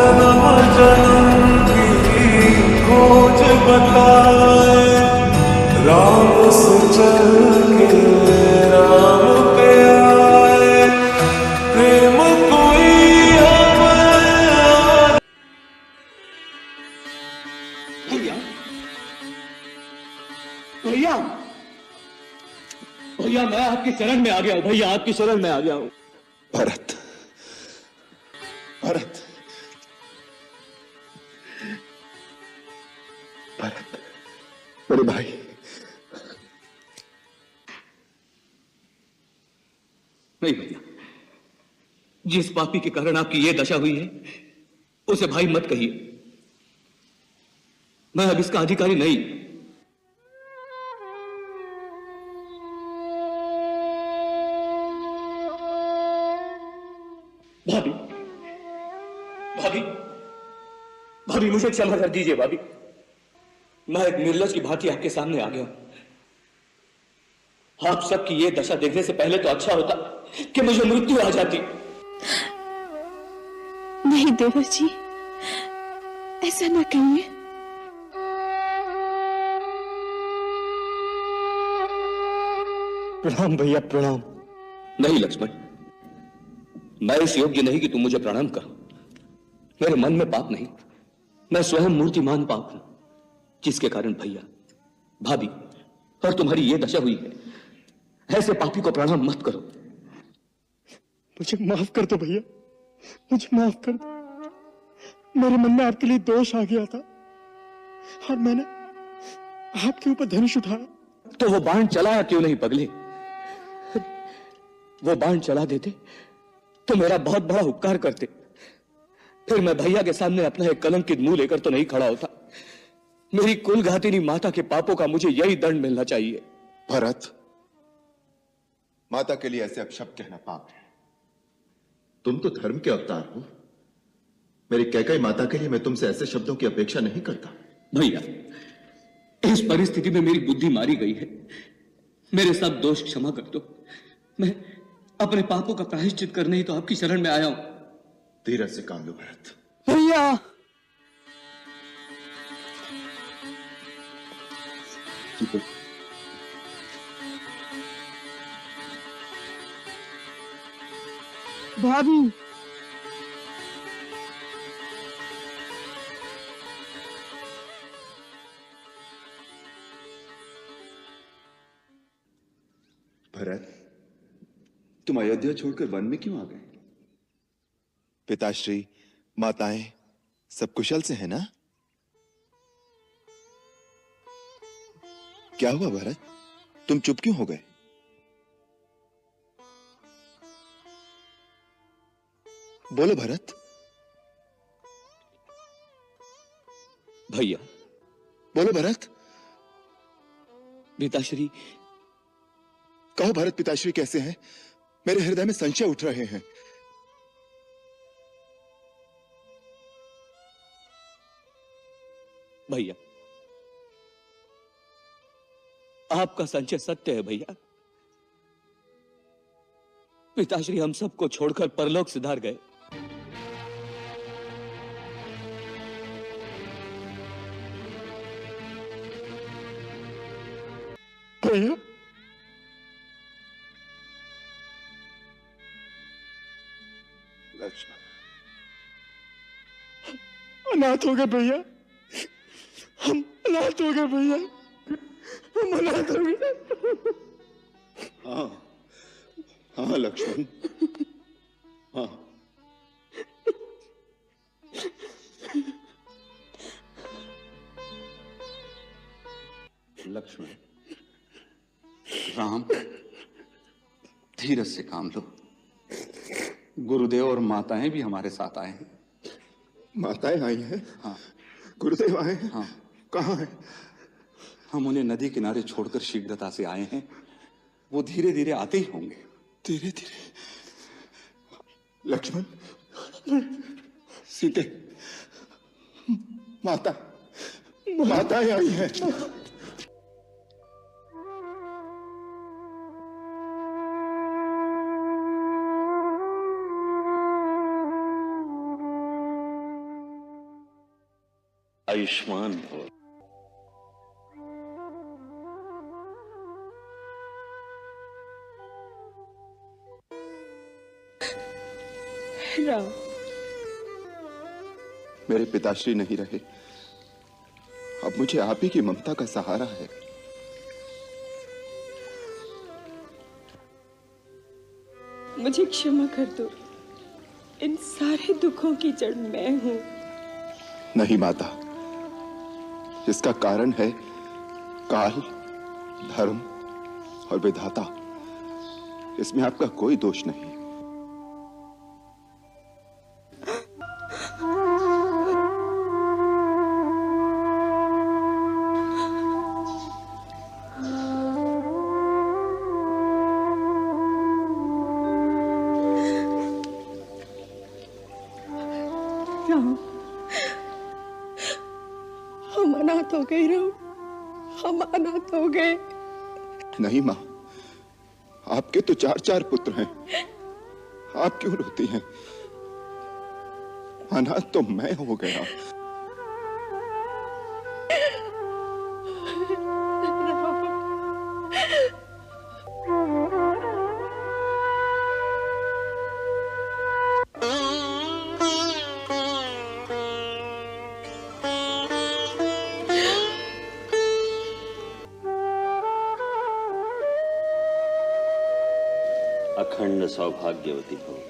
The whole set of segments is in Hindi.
जन्म जन्म की खोज बताए, राम से चल के राम पे आए, प्रेम कोई हमें। भैया भैया भैया, मैं आपकी शरण में आ गया हूं। भैया आपकी शरण में आ गया हूं। भरत, भरत, भरत, मेरे भाई। नहीं भैया, जिस पापी के कारण आपकी यह दशा हुई है उसे भाई मत कहिए। मैं अब इसका अधिकारी नहीं। भाभी, भाभी, भाभी, मुझे क्षमा कर दीजिए भाभी। मैं एक निर्लज की भांति आपके सामने आ गया हूं। आप सबकी ये दशा देखने से पहले तो अच्छा होता कि मुझे मृत्यु आ जाती। नहीं देवर जी, ऐसा ना कहिए। प्रणाम भैया, प्रणाम। नहीं लक्ष्मण, मैं इस योग्य नहीं कि तुम मुझे प्रणाम करो। मेरे मन में पाप नहीं, मैं स्वयं मूर्तिमान पाप हूं, जिसके कारण भैया, भाभी और तुम्हारी ये दशा हुई है। ऐसे पापी को प्रणाम मत करो। मुझे माफ कर दो भैया, मुझे माफ कर दो। मेरे मन में आपके लिए दोष आ गया था और मैंने आपके ऊपर धनुष उठाया। तो वो बाण चलाया क्यों नहीं पगले? वो बाण चला देते तो मेरा बहुत बड़ा उपकार करते। फिर मैं भैया के सामने अपना एक कलंकित मुंह लेकर तो नहीं खड़ा होता। मेरी कुलघातिनी माता के पापों का मुझे यही दंड मिलना चाहिए। भरत, माता के लिए ऐसे अपशब्द कहना पाप है। तुम तो धर्म के अवतार हो। मेरी कैकई माता के लिए मैं तुमसे ऐसे शब्दों की अपेक्षा नहीं करता। भैया, इस परिस्थिति में मेरी बुद्धि मारी गई है। मेरे सब दोष क्षमा कर दो। मैं अपने पापों का प्रायश्चित करने ही तो आपकी शरण में आया हूं। धीरज से काम लो भरत। भैया, भाभी, भरत, तुम अयोध्या छोड़कर वन में क्यों आ गए? पिताश्री, माताएं सब कुशल से हैं ना? क्या हुआ भरत, तुम चुप क्यों हो गए? बोलो भरत। भैया, बोलो भरत। पिताश्री। कहो भरत, पिताश्री कैसे हैं? मेरे हृदय में संशय उठ रहे हैं। भैया, आपका संशय सत्य है भैया। पिताश्री हम सबको छोड़कर परलोक सिधार गए। भैया, लक्ष्मण, अनाथ हो गए भैया, हम अनाथ हो गए भैया, हम अनाथ हो गए। हाँ हाँ लक्ष्मण, हाँ। लक्ष्मण, राम, धीरज से काम लो। गुरुदेव और माताएं भी हमारे साथ आए हैं। माताएं आई हैं? हाँ। गुरुदेव आए हैं? हाँ। कहाँ हैं? हम उन्हें नदी किनारे छोड़कर शीघ्रता से आए हैं। वो धीरे धीरे आते ही होंगे। धीरे धीरे? लक्ष्मण, सीते, माता, माताएं आई हैं। आयुष्मान भव। राम, मेरे पिताश्री नहीं रहे, अब मुझे आप ही की ममता का सहारा है। मुझे क्षमा कर दो, इन सारे दुखों की जड़ मैं हूं। नहीं माता, इसका कारण है काल, धर्म और विधाता। इसमें आपका कोई दोष नहीं। राम, हम अनाथ हो गए राम, हम अनाथ हो गए। नहीं मां, आपके तो 4 पुत्र हैं, आप क्यों रोती हैं? अनाथ तो मैं हो गया। अखंड सौभाग्यवती भव।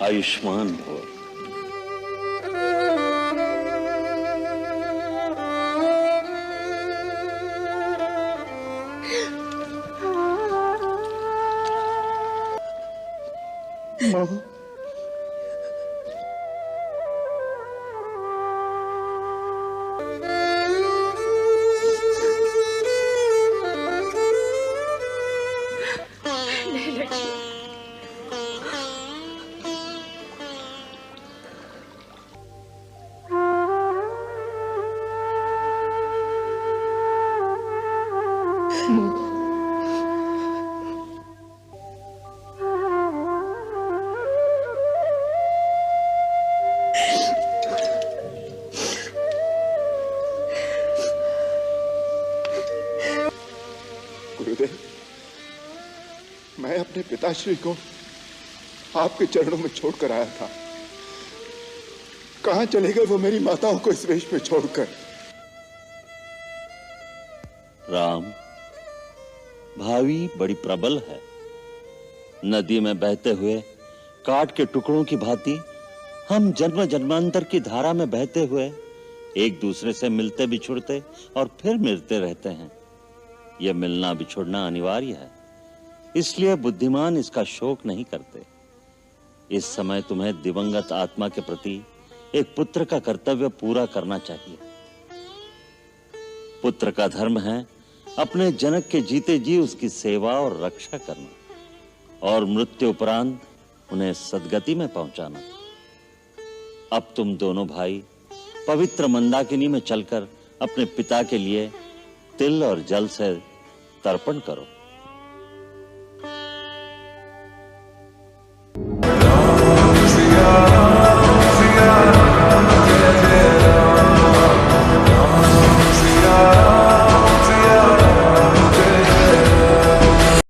आयुष्मान भव। माँ, गुरुदेव, मैं अपने पिताश्री को आपके चरणों में छोड़कर आया था। कहां चले गए वो मेरी माताओं को इस वेश में छोड़कर? राम, भावी बड़ी प्रबल है। नदी में बहते हुए काट के टुकड़ों की भांति हम जन्म जन्मांतर की धारा में बहते हुए एक दूसरे से मिलते बिछुड़ते और फिर मिलते रहते हैं। यह मिलना बिछुड़ना अनिवार्य है, इसलिए बुद्धिमान इसका शोक नहीं करते। इस समय तुम्हें दिवंगत आत्मा के प्रति एक पुत्र का कर्तव्य पूरा करना चाहिए। पुत्र का धर्म है अपने जनक के जीते जी उसकी सेवा और रक्षा करना और मृत्यु उपरांत उन्हें सद्गति में पहुंचाना। अब तुम दोनों भाई पवित्र मंदाकिनी में चलकर अपने पिता के लिए तिल और जल से तर्पण करो।